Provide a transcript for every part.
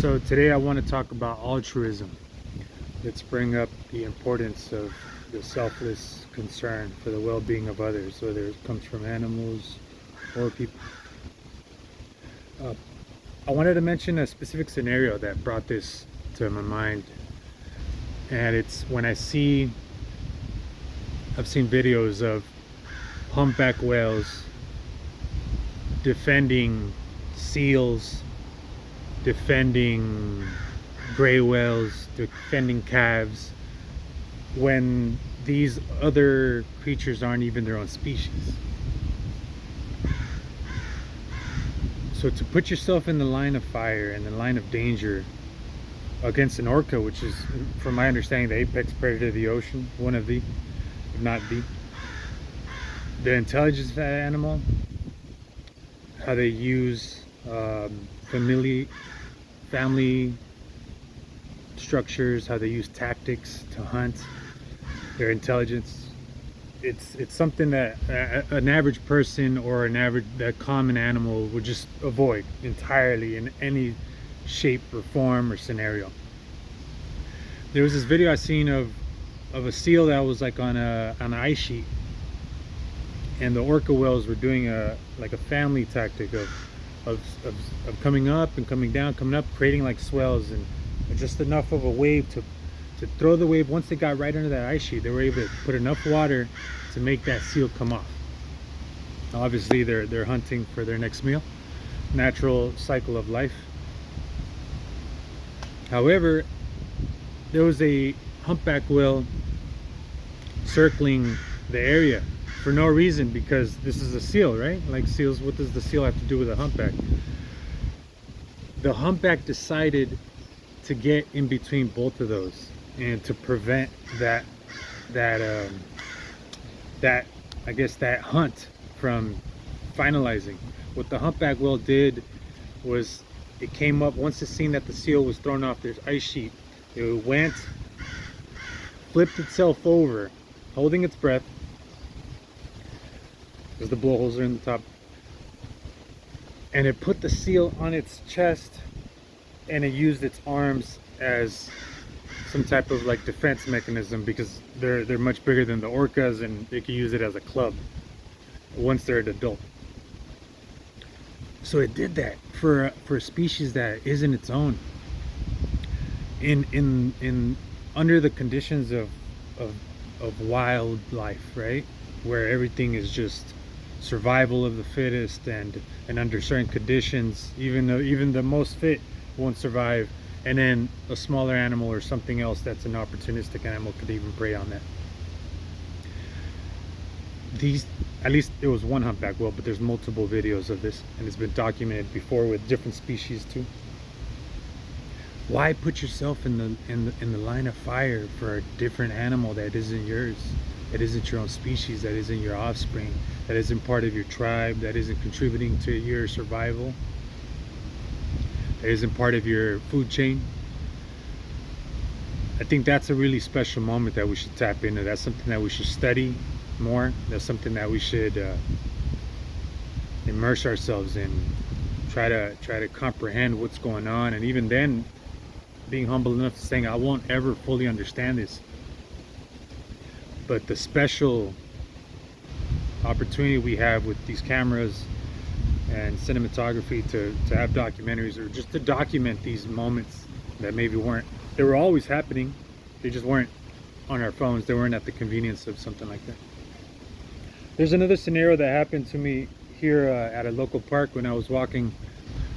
So today I want to talk about altruism. Let's bring up the importance of the selfless concern for the well-being of others, whether it comes from animals or people. Uh, I wanted to mention a specific scenario that brought this to my mind, and it's when I've seen videos of humpback whales defending seals, defending gray whales, defending calves, when these other creatures aren't even their own species. So to put yourself in the line of fire and the line of danger against an orca, which is, from my understanding, the apex predator of the ocean, one of the, if not the intelligence of that animal, how they use family structures, how they use tactics to hunt, their intelligence. It's something that an average person or a common animal would just avoid entirely in any shape or form or scenario. There was this video I seen of a seal that was like on an ice sheet, and the orca whales were doing a family tactic of coming up and coming down, coming up, creating like swells and just enough of a wave to throw the wave. Once they got right under that ice sheet, they were able to put enough water to make that seal come off. Obviously they're hunting for their next meal, natural cycle of life. However, there was a humpback whale circling the area for no reason, because this is a seal, right? Like seals, what does the seal have to do with a humpback? The humpback decided to get in between both of those and to prevent that I guess that hunt from finalizing. What the humpback whale did was, it came up once it seen that the seal was thrown off this ice sheet. It went, flipped itself over, holding its breath, because the blowholes are in the top, and it put the seal on its chest, and it used its arms as some type of like defense mechanism, because they're much bigger than the orcas, and they can use it as a club once they're an adult. So it did that for a species that isn't its own, in under the conditions of wildlife, right, where everything is just survival of the fittest, and under certain conditions even the most fit won't survive, and then a smaller animal or something else that's an opportunistic animal could even prey on that. At least it was one humpback whale, but there's multiple videos of this, and it's been documented before with different species too. Why put yourself in the line of fire for a different animal that isn't yours, that isn't your own species, that isn't your offspring, that isn't part of your tribe, that isn't contributing to your survival, that isn't part of your food chain? I think that's a really special moment that we should tap into. That's something that we should study more. That's something that we should immerse ourselves in, try to comprehend what's going on, and even then being humble enough to saying, I won't ever fully understand this, but the special opportunity we have with these cameras and cinematography to have documentaries, or just to document these moments that maybe they were always happening, they just weren't on our phones, they weren't at the convenience of something like that. There's another scenario that happened to me here at a local park when I was walking,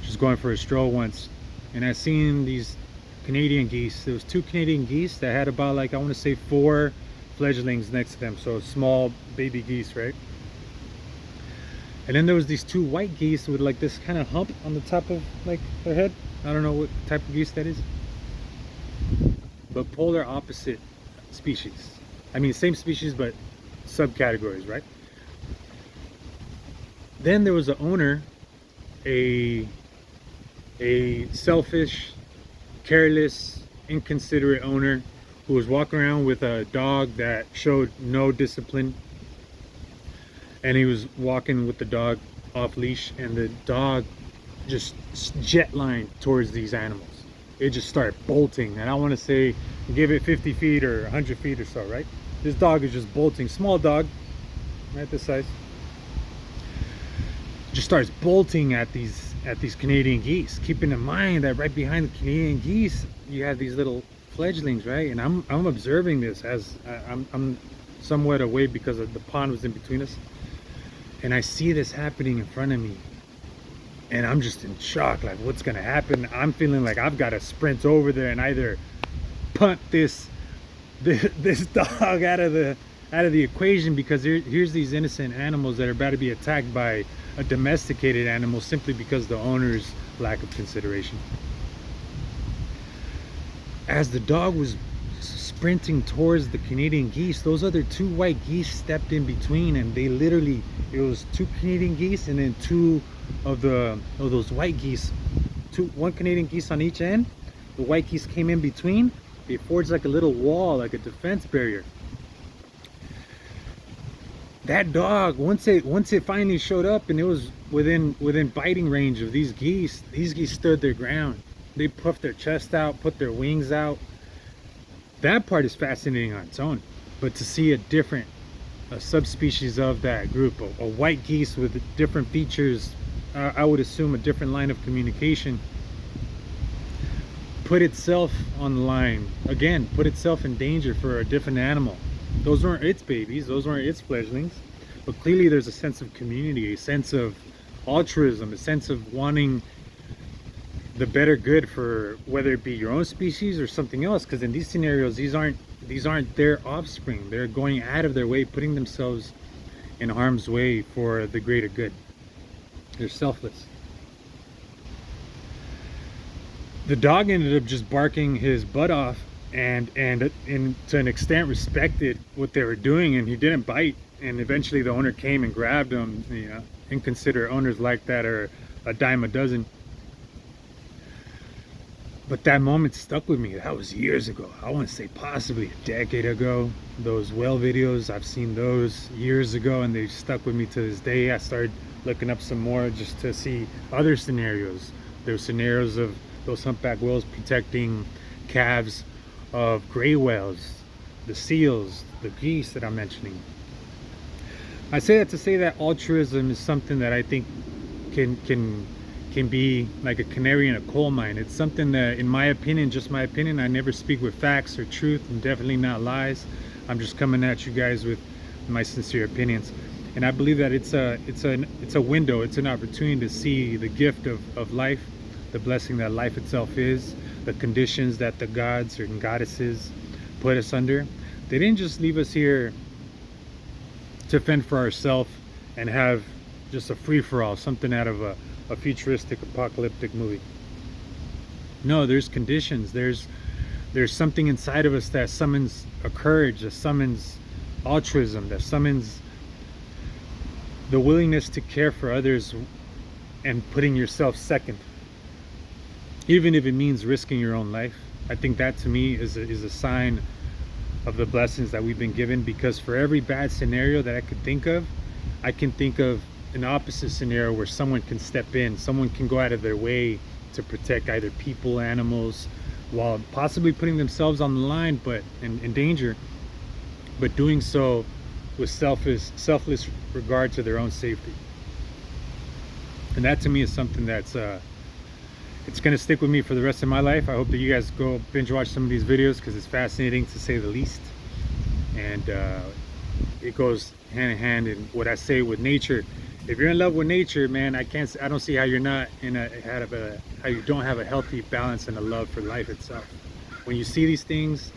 just going for a stroll once, and I seen these Canadian geese. There was 2 Canadian geese that had about, like, I want to say 4 fledglings next to them, so small baby geese, right? And then there was these 2 white geese with like this kind of hump on the top of like their head. I don't know what type of geese that is, but polar opposite species. I mean, same species, but subcategories, right? Then there was an owner, a selfish, careless, inconsiderate owner, who was walking around with a dog that showed no discipline, and he was walking with the dog off leash, and the dog just jet lined towards these animals. it just started bolting. And I want to say, give it 50 feet or 100 feet or so, right? This dog is just bolting. Small dog, right, this size. Just starts bolting at these Canadian geese. Keeping in mind that right behind the Canadian geese, you have these little fledglings, right? And I'm observing this as I'm somewhat away because of the pond was in between us, and I see this happening in front of me, and I'm just in shock, like what's gonna happen. I'm feeling like I've got to sprint over there and either punt this dog out of the equation, because here's these innocent animals that are about to be attacked by a domesticated animal simply because the owner's lack of consideration. As the dog was sprinting towards the Canadian geese, those other two white geese stepped in between, and they literally, it was two Canadian geese and then two of those white geese, one Canadian geese on each end. The white geese came in between. They forged like a little wall, like a defense barrier. That dog, once it finally showed up and it was within biting range of these geese stood their ground. They puffed their chest out, put their wings out. That part is fascinating on its own. But to see a subspecies of that group, a white geese with different features, I would assume a different line of communication, put itself on the line again, put itself in danger for a different animal. Those weren't its babies, those weren't its fledglings, but clearly there's a sense of community, a sense of altruism, a sense of wanting the better good for whether it be your own species or something else. Because in these scenarios, these aren't their offspring. They're going out of their way, putting themselves in harm's way for the greater good. They're selfless. The dog ended up just barking his butt off, and to an extent respected what they were doing, and he didn't bite. And eventually the owner came and grabbed him. You know, inconsiderate owners like that are a dime a dozen. But that moment stuck with me. That was years ago. I want to say possibly a decade ago. Those whale videos, I've seen those years ago, and they stuck with me to this day. I started looking up some more just to see other scenarios. There were scenarios of those humpback whales protecting calves of gray whales, the seals, the geese that I'm mentioning. I say that to say that altruism is something that I think can be like a canary in a coal mine. It's something that, in my opinion, just my opinion, I never speak with facts or truth, and definitely not lies. I'm just coming at you guys with my sincere opinions. And I believe that it's a window, it's an opportunity to see the gift of life, the blessing that life itself is, the conditions that the gods and goddesses put us under. They didn't just leave us here to fend for ourselves and have just a free-for-all, something out of a futuristic apocalyptic movie. No, there's conditions. There's something inside of us that summons a courage, that summons altruism, that summons the willingness to care for others and putting yourself second, even if it means risking your own life. I think that, to me, is a sign of the blessings that we've been given, because for every bad scenario that I could think of, I can think of an opposite scenario where someone can step in, someone can go out of their way to protect either people, animals, while possibly putting themselves on the line, but in danger, but doing so with selfless regard to their own safety. And that, to me, is something that's it's going to stick with me for the rest of my life. I hope that you guys go binge watch some of these videos, because it's fascinating, to say the least. And it goes hand in hand in what I say with nature. If you're in love with nature, man, I don't see how you're not how you don't have a healthy balance and a love for life itself. When you see these things,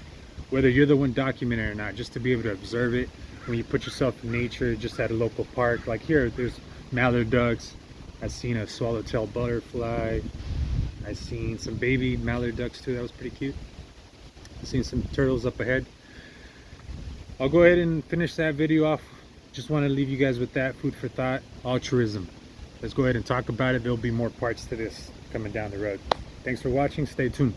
whether you're the one documenting it or not, just to be able to observe it, when you put yourself in nature, just at a local park, like here, there's mallard ducks. I've seen a swallowtail butterfly. I've seen some baby mallard ducks too. That was pretty cute. I've seen some turtles up ahead. I'll go ahead and finish that video off. Just want to leave you guys with that food for thought. Altruism. Let's go ahead and talk about it. There'll be more parts to this coming down the road. Thanks for watching. Stay tuned.